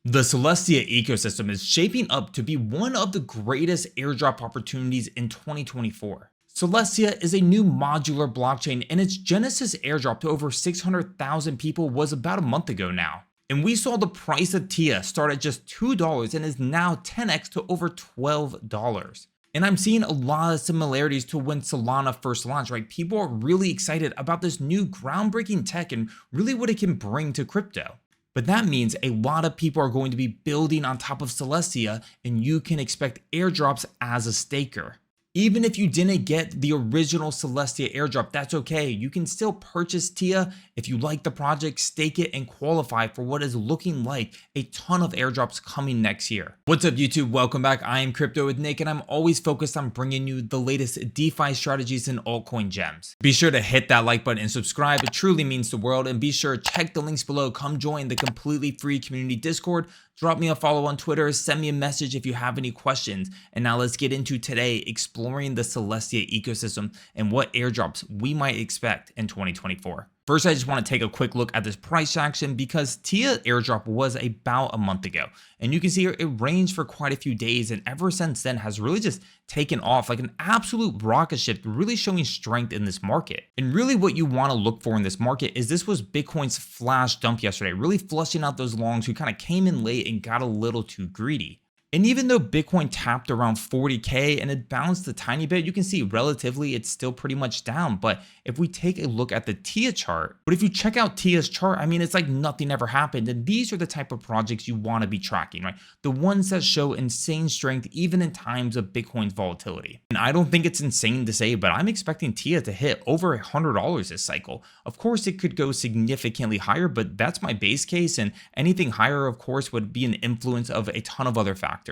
The Celestia ecosystem is shaping up to be one of the greatest airdrop opportunities in 2024. Celestia is a new modular blockchain, and its Genesis airdrop to over 600,000 people was about a month ago now. And we saw the price of TIA start at just $2 and is now 10x to over $12. And I'm seeing a lot of similarities to when Solana first launched, right? People are really excited about this new groundbreaking tech and really what it can bring to crypto. But that means a lot of people are going to be building on top of Celestia, and you can expect airdrops as a staker. Even if you didn't get the original Celestia airdrop, that's okay. You can still purchase TIA if you like the project, stake it, and qualify for what is looking like a ton of airdrops coming next year. What's up, YouTube? Welcome back. I am Crypto with Nick, and I'm always focused on bringing you the latest DeFi strategies and altcoin gems. Be sure to hit that like button and subscribe. It truly means the world. And be sure to check the links below. Come join the completely free community Discord. Drop me a follow on Twitter, send me a message if you have any questions. And now let's get into today exploring the Celestia ecosystem and what airdrops we might expect in 2024. First, I just want to take a quick look at this price action because TIA airdrop was about a month ago. And you can see here it ranged for quite a few days, and ever since then has really just taken off like an absolute rocket ship, really showing strength in this market. And really what you want to look for in this market is this was Bitcoin's flash dump yesterday, really flushing out those longs who kind of came in late and got a little too greedy. And even though Bitcoin tapped around 40K and it bounced a tiny bit, you can see relatively it's still pretty much down. But if we take a look at the TIA chart, but if you check out TIA's chart, I mean, it's like nothing ever happened. And these are the type of projects you want to be tracking, right? The ones that show insane strength even in times of Bitcoin's volatility. And I don't think it's insane to say, but I'm expecting TIA to hit over $100 this cycle. Of course, it could go significantly higher, but that's my base case. And anything higher, of course, would be an influence of a ton of other factors.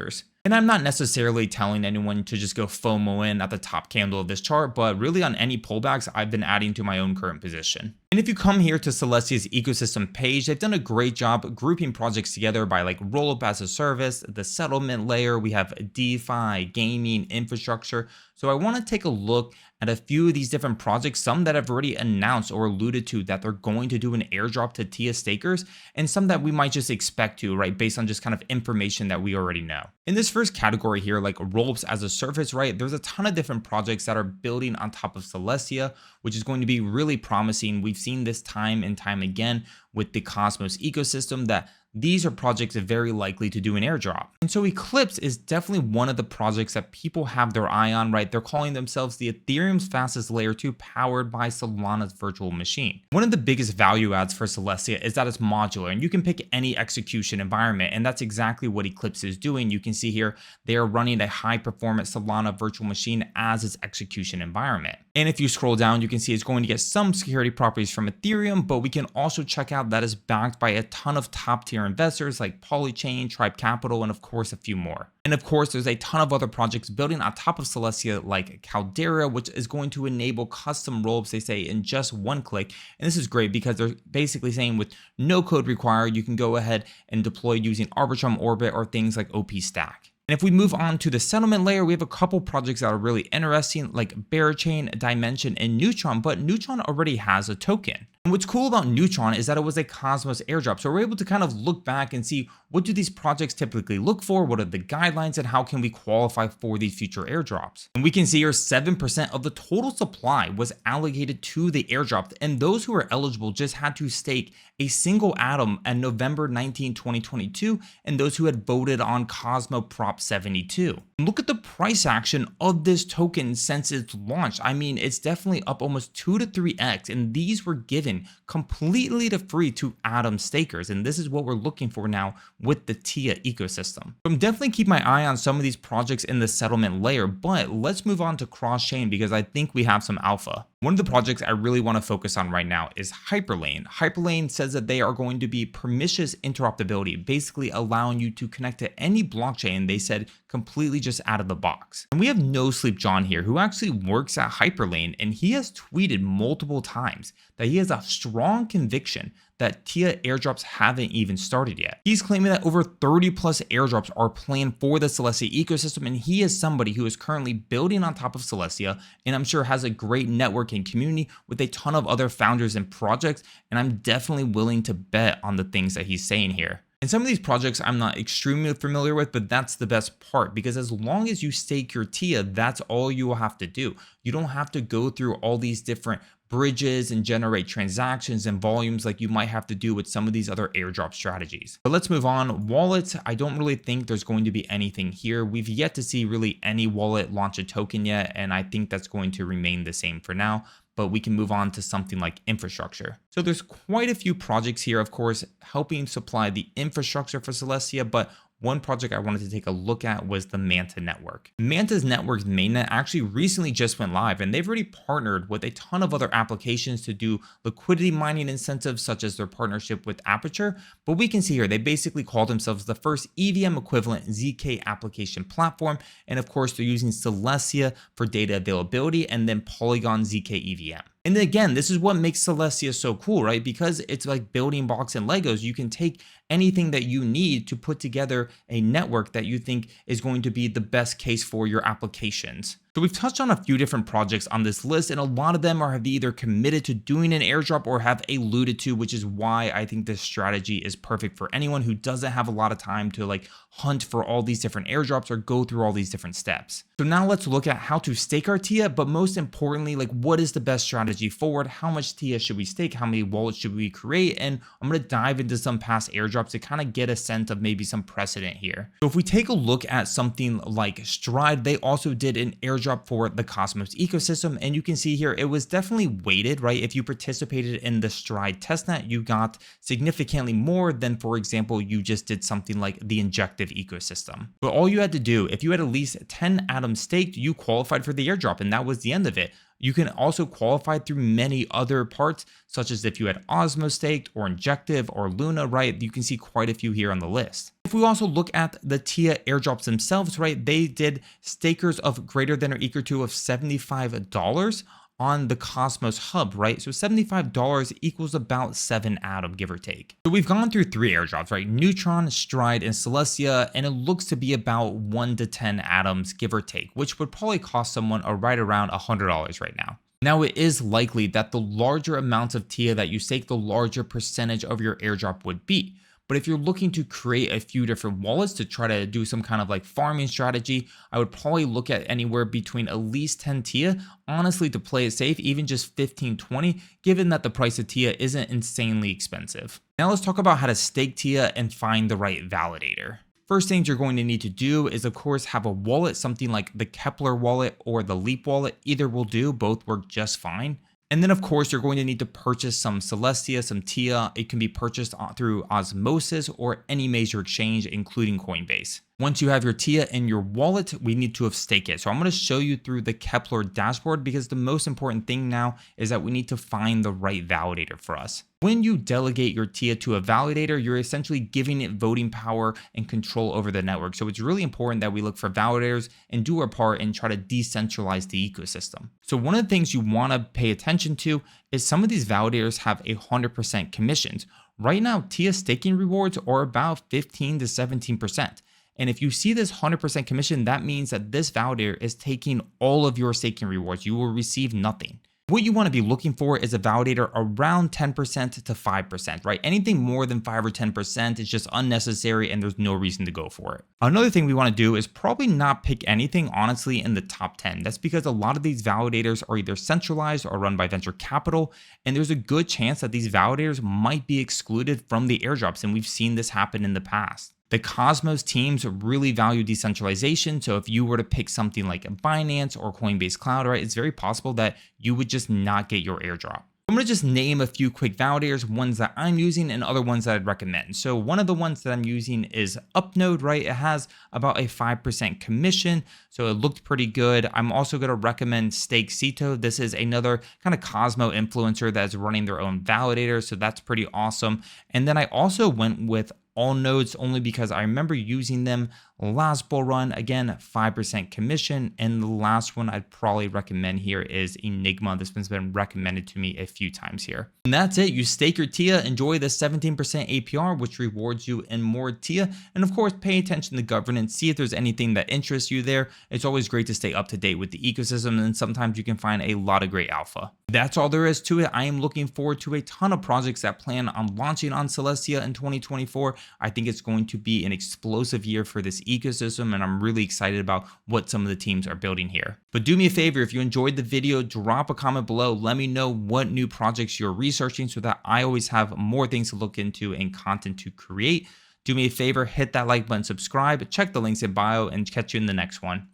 And I'm not necessarily telling anyone to just go FOMO in at the top candle of this chart, but really on any pullbacks, I've been adding to my own current position. And if you come here to Celestia's ecosystem page, they've done a great job grouping projects together by like rollup as a service, the settlement layer, we have DeFi, gaming, infrastructure. So I want to take a look at a few of these different projects, some that have already announced or alluded to that they're going to do an airdrop to TIA stakers, and some that we might just expect to, right, based on just kind of information that we already know. In this first category here, like rollups as a service, right, there's a ton of different projects that are building on top of Celestia, which is going to be really promising. We've seen this time and time again with the Cosmos ecosystem that these are projects very likely to do an airdrop. And so Eclipse is definitely one of the projects that people have their eye on, right? They're calling themselves the Ethereum's fastest layer 2 powered by Solana's virtual machine. One of the biggest value adds for Celestia is that it's modular and you can pick any execution environment. And that's exactly what Eclipse is doing. You can see here, they are running a high performance Solana virtual machine as its execution environment. And if you scroll down, you can see it's going to get some security properties from Ethereum, but we can also check out that it's backed by a ton of top tier investors like Polychain, Tribe Capital, and of course a few more. And of course, there's a ton of other projects building on top of Celestia like Caldera, which is going to enable custom rollups, they say, in just one click. And this is great because they're basically saying with no code required, you can go ahead and deploy using Arbitrum Orbit or things like OP Stack. And if we move on to the settlement layer, we have a couple projects that are really interesting like Barachain, Dimension, and Neutron, but Neutron already has a token. And what's cool about Neutron is that it was a Cosmos airdrop. So we're able to kind of look back and see what do these projects typically look for, what are the guidelines, and how can we qualify for these future airdrops. And we can see here 7% of the total supply was allocated to the airdrop, and those who were eligible just had to stake a single atom on November 19, 2022, and those who had voted on Cosmo Prop 72. Look at the price action of this token since its launch. I mean, it's definitely up almost 2 to 3x, and these were given completely to free to Atom stakers. And this is what we're looking for now with the TIA ecosystem. So I'm definitely keep my eye on some of these projects in the settlement layer, but let's move on to cross-chain because I think we have some alpha. One of the projects I really want to focus on right now is Hyperlane. Hyperlane says that they are going to be permissionless interoperability, basically allowing you to connect to any blockchain, they said, completely just out of the box. And we have No Sleep John here, who actually works at Hyperlane, and he has tweeted multiple times that he has a strong conviction that TIA airdrops haven't even started yet. He's claiming that over 30 plus airdrops are planned for the Celestia ecosystem, and he is somebody who is currently building on top of Celestia, and I'm sure has a great networking community with a ton of other founders and projects, and I'm definitely willing to bet on the things that he's saying here. And some of these projects I'm not extremely familiar with, but that's the best part, because as long as you stake your TIA, that's all you will have to do. You don't have to go through all these different bridges and generate transactions and volumes like you might have to do with some of these other airdrop strategies. But let's move on. Wallets, I don't really think there's going to be anything here. We've yet to see really any wallet launch a token yet, and I think that's going to remain the same for now. But we can move on to something like infrastructure. So there's quite a few projects here, of course, helping supply the infrastructure for Celestia, but one project I wanted to take a look at was the Manta network. Manta's network's mainnet actually recently just went live, and they've already partnered with a ton of other applications to do liquidity mining incentives, such as their partnership with Aperture. But we can see here, they basically call themselves the first EVM equivalent ZK application platform. And of course, they're using Celestia for data availability and then Polygon ZK EVM. And again, this is what makes Celestia so cool, right? Because it's like building blocks and Legos. You can take anything that you need to put together a network that you think is going to be the best case for your applications. So we've touched on a few different projects on this list, and a lot of them have either committed to doing an airdrop or have alluded to, which is why I think this strategy is perfect for anyone who doesn't have a lot of time to like hunt for all these different airdrops or go through all these different steps. So now let's look at how to stake our TIA, but most importantly, like what is the best strategy forward? How much TIA should we stake? How many wallets should we create? And I'm going to dive into some past airdrops to kind of get a sense of maybe some precedent here. So if we take a look at something like Stride, they also did an airdrop for the Cosmos ecosystem, and you can see here it was definitely weighted, right? If you participated in the Stride testnet, you got significantly more than, for example, you just did something like the Injective ecosystem. But all you had to do, if you had at least 10 atoms staked, you qualified for the airdrop, and that was the end of it. You can also qualify through many other parts, such as if you had Osmo staked or Injective or Luna, right? You can see quite a few here on the list. If we also look at the TIA airdrops themselves, right, they did stakers of greater than or equal to of $75 on the Cosmos hub, right? So $75 equals about 7 atom, give or take. So we've gone through 3 airdrops, right? Neutron, Stride, and Celestia, and it looks to be about 1 to 10 atoms, give or take, which would probably cost someone right around $100 right now. Now, it is likely that the larger amounts of TIA that you stake, the larger percentage of your airdrop would be. But if you're looking to create a few different wallets to try to do some kind of like farming strategy, I would probably look at anywhere between at least 10 TIA, honestly, to play it safe, even just 15, 20, given that the price of TIA isn't insanely expensive. Now let's talk about how to stake TIA and find the right validator. First things you're going to need to do is, of course, have a wallet, something like the Kepler wallet or the Leap wallet. Either will do, both work just fine. And then, of course, you're going to need to purchase some Celestia, some TIA. It can be purchased through Osmosis or any major exchange, including Coinbase. Once you have your TIA in your wallet, we need to have staked it. So I'm going to show you through the Kepler dashboard, because the most important thing now is that we need to find the right validator for us. When you delegate your TIA to a validator, you're essentially giving it voting power and control over the network. So it's really important that we look for validators and do our part and try to decentralize the ecosystem. So one of the things you want to pay attention to is some of these validators have 100% commissions. Right now, TIA staking rewards are about 15 to 17%. And if you see this 100% commission, that means that this validator is taking all of your staking rewards. You will receive nothing. What you want to be looking for is a validator around 10% to 5%, right? Anything more than 5 or 10% is just unnecessary and there's no reason to go for it. Another thing we want to do is probably not pick anything, honestly, in the top 10. That's because a lot of these validators are either centralized or run by venture capital, and there's a good chance that these validators might be excluded from the airdrops, and we've seen this happen in the past. The Cosmos teams really value decentralization, so if you were to pick something like a Binance or Coinbase Cloud, right, it's very possible that you would just not get your airdrop. I'm going to just name a few quick validators, ones that I'm using and other ones that I'd recommend. So one of the ones that I'm using is Upnode, right? It has about a 5% commission, so it looked pretty good. I'm also going to recommend Stake Cito. This is another kind of Cosmo influencer that's running their own validator, so that's pretty awesome. And then I also went with All Nodes only because I remember using them last bull run. Again, 5% commission. And the last one I'd probably recommend here is Enigma. This one's been recommended to me a few times here. And that's it. You stake your TIA, enjoy the 17% APR, which rewards you in more TIA. And of course, pay attention to governance, see if there's anything that interests you there. It's always great to stay up to date with the ecosystem, and sometimes you can find a lot of great alpha. That's all there is to it. I am looking forward to a ton of projects that plan on launching on Celestia in 2024. I think it's going to be an explosive year for this ecosystem, and I'm really excited about what some of the teams are building here. But do me a favor, if you enjoyed the video, drop a comment below. Let me know what new projects you're researching so that I always have more things to look into and content to create. Do me a favor, hit that like button, subscribe, check the links in bio, and catch you in the next one.